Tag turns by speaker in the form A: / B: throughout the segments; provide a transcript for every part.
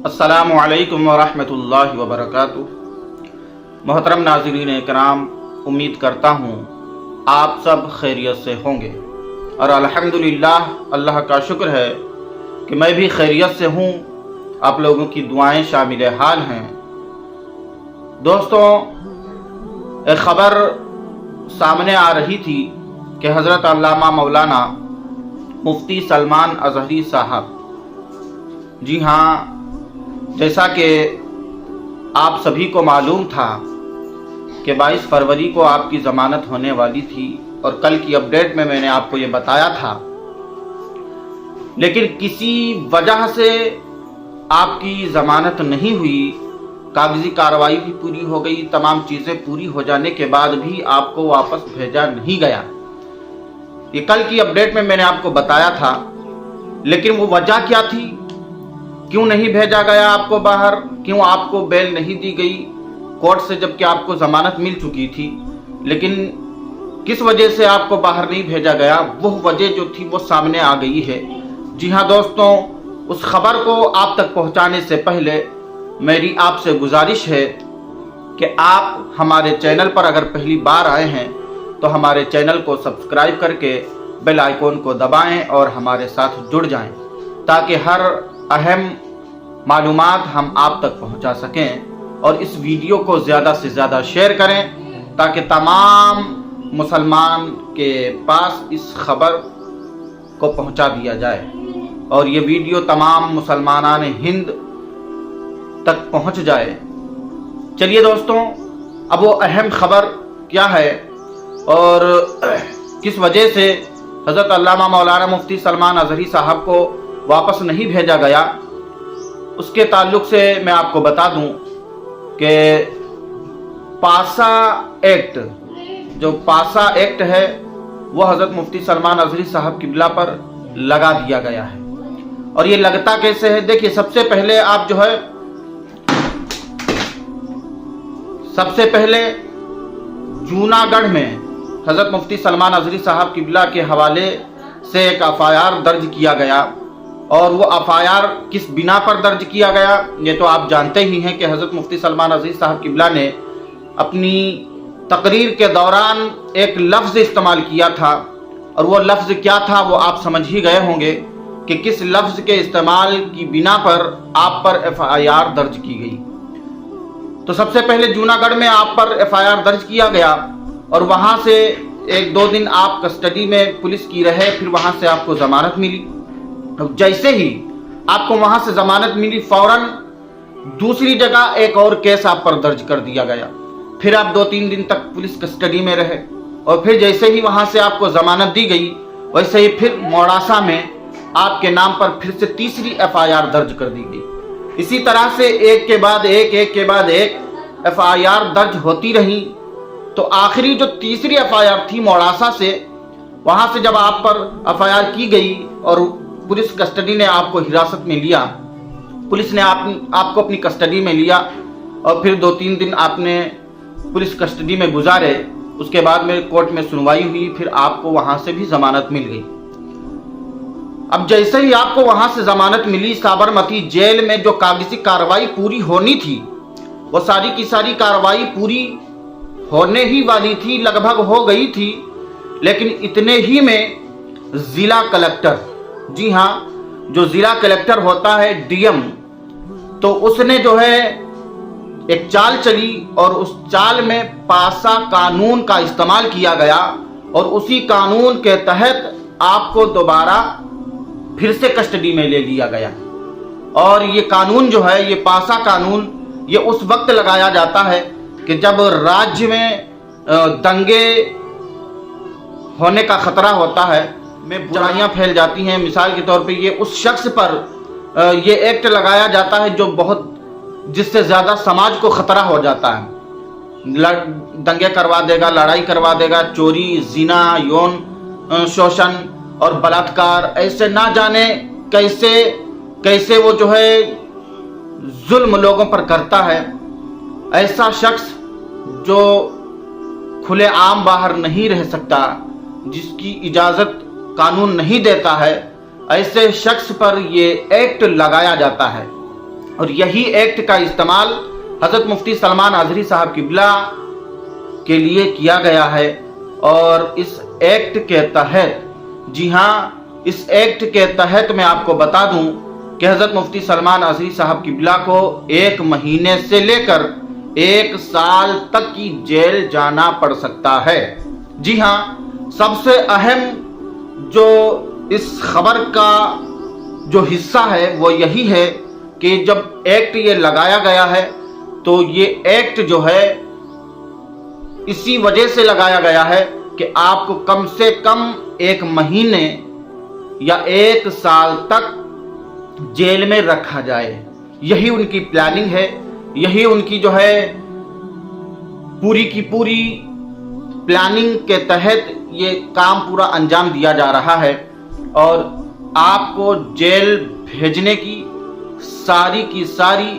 A: अस्सलामु अलैकुम वरहमतुल्लाहि वबरकातुह। मोहतरम नाज़रीन इकराम, उम्मीद करता हूँ आप सब खैरियत से होंगे और अल्हम्दुलिल्लाह अल्लाह का शुक्र है कि मैं भी खैरियत से हूँ। आप लोगों की दुआएं शामिल हाल हैं। दोस्तों, एक ख़बर सामने आ रही थी कि हज़रत अल्लामा मौलाना मुफ्ती सलमान अज़हरी साहब, जी हाँ, जैसा कि आप सभी को मालूम था कि 22 फरवरी को आपकी ज़मानत होने वाली थी और कल की अपडेट में मैंने आपको ये बताया था, लेकिन किसी वजह से आपकी ज़मानत नहीं हुई। कागज़ी कार्रवाई भी पूरी हो गई, तमाम चीज़ें पूरी हो जाने के बाद भी आपको वापस भेजा नहीं गया। ये कल की अपडेट में मैंने आपको बताया था, लेकिन वो वजह क्या थी, क्यों नहीं भेजा गया आपको बाहर, क्यों आपको बेल नहीं दी गई कोर्ट से, जबकि आपको ज़मानत मिल चुकी थी, लेकिन किस वजह से आपको बाहर नहीं भेजा गया, वो वजह जो थी वो सामने आ गई है। जी हाँ दोस्तों, उस खबर को आप तक पहुंचाने से पहले मेरी आपसे गुजारिश है कि आप हमारे चैनल पर अगर पहली बार आए हैं तो हमारे चैनल को सब्सक्राइब करके बेल आइकॉन को दबाएं और हमारे साथ जुड़ जाएं, ताकि हर अहम मालूमात हम आप तक पहुंचा सकें। और इस वीडियो को ज़्यादा से ज़्यादा शेयर करें ताकि तमाम मुसलमान के पास इस खबर को पहुंचा दिया जाए और ये वीडियो तमाम मुसलमानान हिंद तक पहुंच जाए। चलिए दोस्तों, अब वो अहम खबर क्या है और किस वजह से हज़रत अल्लामा मौलाना मुफ्ती सलमान अज़हरी साहब को वापस नहीं भेजा गया, उसके ताल्लुक़ से मैं आपको बता दूं कि पासा एक्ट, जो पासा एक्ट है वो हज़रत मुफ्ती सलमान अज़हरी साहब किबला पर लगा दिया गया है। और ये लगता कैसे है, देखिए, सबसे पहले आप जो है, सबसे पहले जूनागढ़ में हज़रत मुफ्ती सलमान अज़हरी साहब किबला के हवाले से एक एफआईआर दर्ज किया गया। और वो एफआईआर किस बिना पर दर्ज किया गया, ये तो आप जानते ही हैं कि हज़रत मुफ्ती सलमान अज़हरी साहब किबला ने अपनी तकरीर के दौरान एक लफ्ज़ इस्तेमाल किया था, और वो लफ्ज़ क्या था वो आप समझ ही गए होंगे कि किस लफ्ज़ के इस्तेमाल की बिना पर आप पर एफआईआर दर्ज की गई। तो सबसे पहले जूनागढ़ में आप पर एफआईआर दर्ज किया गया और वहाँ से 1-2 दिन आप कस्टडी में पुलिस की रहे, फिर वहाँ से आपको ज़मानत मिली। जैसे ही आपको वहाँ से ज़मानत मिली, फौरन दूसरी जगह एक और केस आप पर दर्ज कर दिया गया। फिर आप 2-3 दिन तक पुलिस कस्टडी में रहे और फिर जैसे ही वहाँ से आपको ज़मानत दी गई, वैसे ही फिर मोड़ासा में आपके नाम पर फिर से तीसरी एफआईआर दर्ज कर दी गई। इसी तरह से एक के बाद एक एफआईआर दर्ज होती रही। तो आखिरी जो तीसरी एफआईआर थी मोड़ासा से, वहाँ से जब आप पर एफआईआर की गई और पुलिस कस्टडी ने आपको हिरासत में लिया, पुलिस ने आपको अपनी कस्टडी में लिया और फिर 2-3 दिन आपने पुलिस कस्टडी में गुजारे। उसके बाद में कोर्ट में सुनवाई हुई, फिर आपको वहाँ से भी ज़मानत मिल गई। अब जैसे ही आपको वहाँ से ज़मानत मिली, साबरमती जेल में जो कागज़ी कार्रवाई पूरी होनी थी वो सारी की सारी कार्रवाई पूरी होने ही वाली थी, लगभग हो गई थी, लेकिन इतने ही में ज़िला कलेक्टर, जी हाँ, जो ज़िला कलेक्टर होता है डीएम, तो उसने जो है एक चाल चली और उस चाल में पासा कानून का इस्तेमाल किया गया और उसी कानून के तहत आपको दोबारा फिर से कस्टडी में ले लिया गया। और ये कानून जो है, ये पासा कानून, ये उस वक्त लगाया जाता है कि जब राज्य में दंगे होने का खतरा होता है, में बुराइयां फैल जाती हैं। मिसाल के तौर पे ये उस शख्स पर ये एक्ट लगाया जाता है जो बहुत, जिससे ज़्यादा समाज को खतरा हो जाता है, दंगे करवा देगा, लड़ाई करवा देगा, चोरी, जिना, यौन शोषण और बलात्कार, ऐसे ना जाने कैसे कैसे वो जो है जुल्म लोगों पर करता है। ऐसा शख्स जो खुले आम बाहर नहीं रह सकता, जिसकी इजाज़त कानून नहीं देता है, ऐसे शख्स पर ये एक्ट लगाया जाता है। اور یہی ایکٹ کا استعمال حضرت مفتی سلمان اظہری صاحب قبلہ کے لیے کیا گیا ہے۔ اور اس ایکٹ کے تحت، جی ہاں، اس ایکٹ کے تحت میں آپ کو بتا دوں کہ حضرت مفتی سلمان اظہری صاحب قبلہ کو 1 مہینے سے لے کر 1 سال تک کی جیل جانا پڑ سکتا ہے۔ جی ہاں، سب سے اہم جو اس خبر کا جو حصہ ہے وہ یہی ہے کہ جب ایکٹ یہ لگایا گیا ہے تو یہ ایکٹ جو ہے اسی وجہ سے لگایا گیا ہے کہ آپ کو کم سے کم 1 مہینے یا 1 سال تک جیل میں رکھا جائے۔ یہی ان کی پلاننگ ہے، یہی ان کی جو ہے پوری کی پوری پلاننگ کے تحت یہ کام پورا انجام دیا جا رہا ہے۔ اور آپ کو جیل بھیجنے کی ساری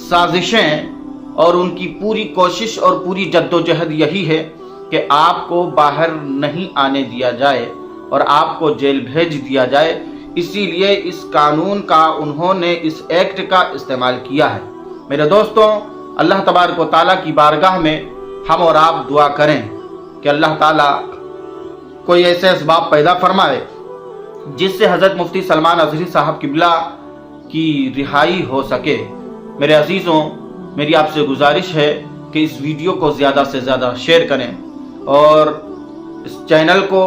A: سازشیں اور ان کی پوری کوشش اور پوری جدوجہد یہی ہے کہ آپ کو باہر نہیں آنے دیا جائے اور آپ کو جیل بھیج دیا جائے۔ اسی لیے اس قانون کا انہوں نے اس ایکٹ کا استعمال کیا ہے۔ میرے دوستوں، اللہ تبارک و تعالیٰ کی بارگاہ میں ہم اور آپ دعا کریں کہ اللہ تعالیٰ کوئی ایسے اسباب پیدا فرمائے جس سے حضرت مفتی سلمان اظہری صاحب قبلہ کی رہائی ہو سکے۔ میرے عزیزوں، میری آپ سے گزارش ہے کہ اس ویڈیو کو زیادہ سے زیادہ شیئر کریں اور اس چینل کو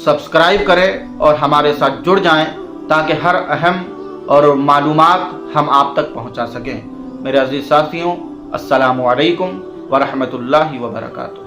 A: سبسکرائب کریں اور ہمارے ساتھ جڑ جائیں تاکہ ہر اہم اور معلومات ہم آپ تک پہنچا سکیں۔ میرے عزیز ساتھیوں، السلام علیکم ورحمۃ اللہ وبرکاتہ۔